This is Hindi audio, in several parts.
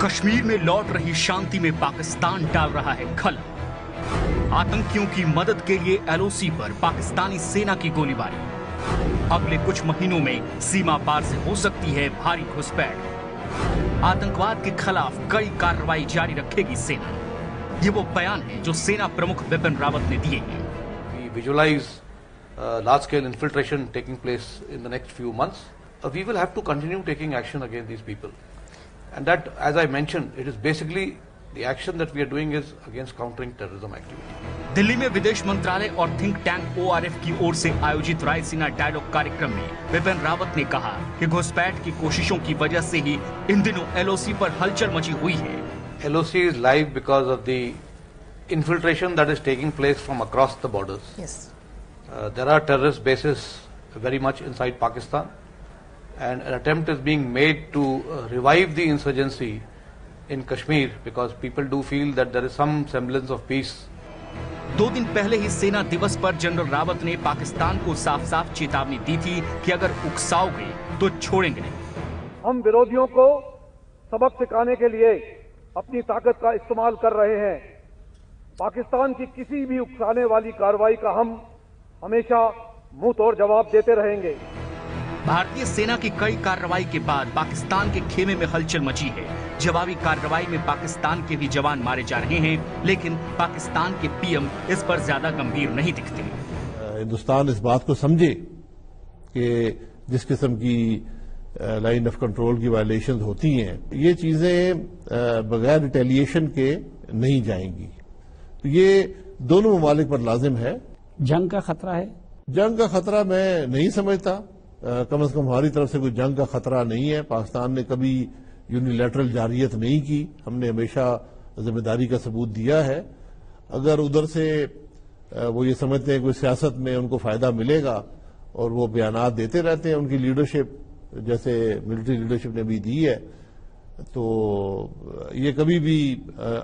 कश्मीर में लौट रही शांति में पाकिस्तान डाल रहा है खल। आतंकियों की मदद के लिए एलओसी पर पाकिस्तानी सेना की गोलीबारी। अगले कुछ महीनों में सीमा पार से हो सकती है भारी घुसपैठ। आतंकवाद के खिलाफ कई कार्रवाई जारी रखेगी सेना। ये वो बयान है जो सेना प्रमुख बिपिन रावत ने दिए हैं। We visualize large scale infiltration taking place in the next few months. We will have to continue taking action against these people. And that, as I mentioned, it is basically the action that we are doing is against countering terrorism activity. Delhi में विदेश मंत्रालय और थिंक टैंक ओआरएफ की ओर से आयोजित रायसीना डायलॉग कार्यक्रम में बिपिन रावत ने कहा कि घुसपैठ की कोशिशों की वजह से ही इन दिनों एलओसी पर हलचल मची हुई है। LOC is live because of the infiltration that is taking place from across the borders. Yes. There are terrorist bases very much inside Pakistan, and an attempt is being made to revive the insurgency in Kashmir because people do feel that there is some semblance of peace. 2 दिन पहले ही सेना दिवस पर जनरल रावत ने पाकिस्तान को साफ-साफ चेतावनी दी थी कि अगर उकसाओगे तो छोड़ेंगे नहीं। हम विरोधियों को सबक सिखाने के लिए अपनी ताकत का इस्तेमाल कर रहे हैं। पाकिस्तान की किसी भी उकसाने वाली कार्रवाई का हम हमेशा मुंह तोड़ जवाब देते रहेंगे। भारतीय सेना की कई कार्रवाई के बाद पाकिस्तान के खेमे में हलचल मची है। जवाबी कार्रवाई में पाकिस्तान के भी जवान मारे जा रहे हैं, लेकिन पाकिस्तान के पीएम इस पर ज्यादा गंभीर नहीं दिखते। हिंदुस्तान इस बात को समझे कि जिस किस्म की लाइन ऑफ कंट्रोल की वायलेशन होती हैं, ये चीजें बगैर रिटेलिएशन के नहीं जाएंगी। तो ये दोनों ममालिक पर लाजिम है। जंग का खतरा है? जंग का खतरा मैं नहीं समझता। कम से कम हमारी तरफ से कोई जंग का खतरा नहीं है। पाकिस्तान ने कभी यूनिलैटरल जारियत नहीं की। हमने हमेशा जिम्मेदारी का सबूत दिया है। अगर उधर से वो ये समझते हैं कोई सियासत में उनको फायदा मिलेगा और वो बयानात देते रहते हैं, उनकी लीडरशिप जैसे मिलिट्री लीडरशिप ने भी दी है, तो ये कभी भी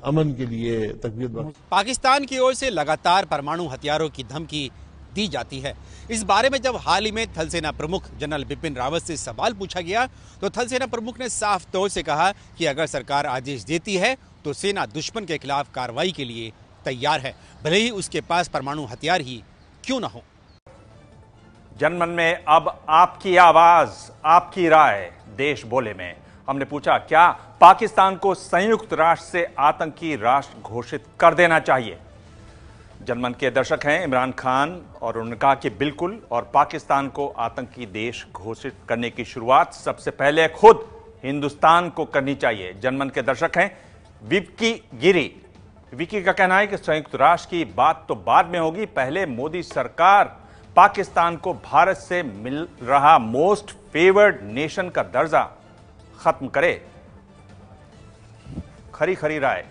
अमन के लिए तकलीफ। पाकिस्तान की ओर से लगातार परमाणु हथियारों की धमकी दी जाती है। इस बारे में जब हाल ही में थल सेना प्रमुख जनरल बिपिन रावत से सवाल पूछा गया तो थल सेना प्रमुख ने साफ तौर से कहा कि अगर सरकार आदेश देती है तो सेना दुश्मन के खिलाफ कार्रवाई के लिए तैयार है, भले ही उसके पास परमाणु हथियार ही क्यों न हो। जनमन में अब आपकी आवाज, आपकी राय देश बोले में हमने पूछा, क्या पाकिस्तान को संयुक्त राष्ट्र से आतंकी राष्ट्र घोषित कर देना चाहिए? जनमन के दर्शक हैं इमरान खान और उन्होंने कहा कि बिल्कुल, और पाकिस्तान को आतंकी देश घोषित करने की शुरुआत सबसे पहले खुद हिंदुस्तान को करनी चाहिए। जनमन के दर्शक हैं विक्की गिरी। विक्की का कहना है कि संयुक्त राष्ट्र की बात तो बाद में होगी, पहले मोदी सरकार पाकिस्तान को भारत से मिल रहा मोस्ट फेवर्ड नेशन का दर्जा खत्म करे। खरी खरी राय।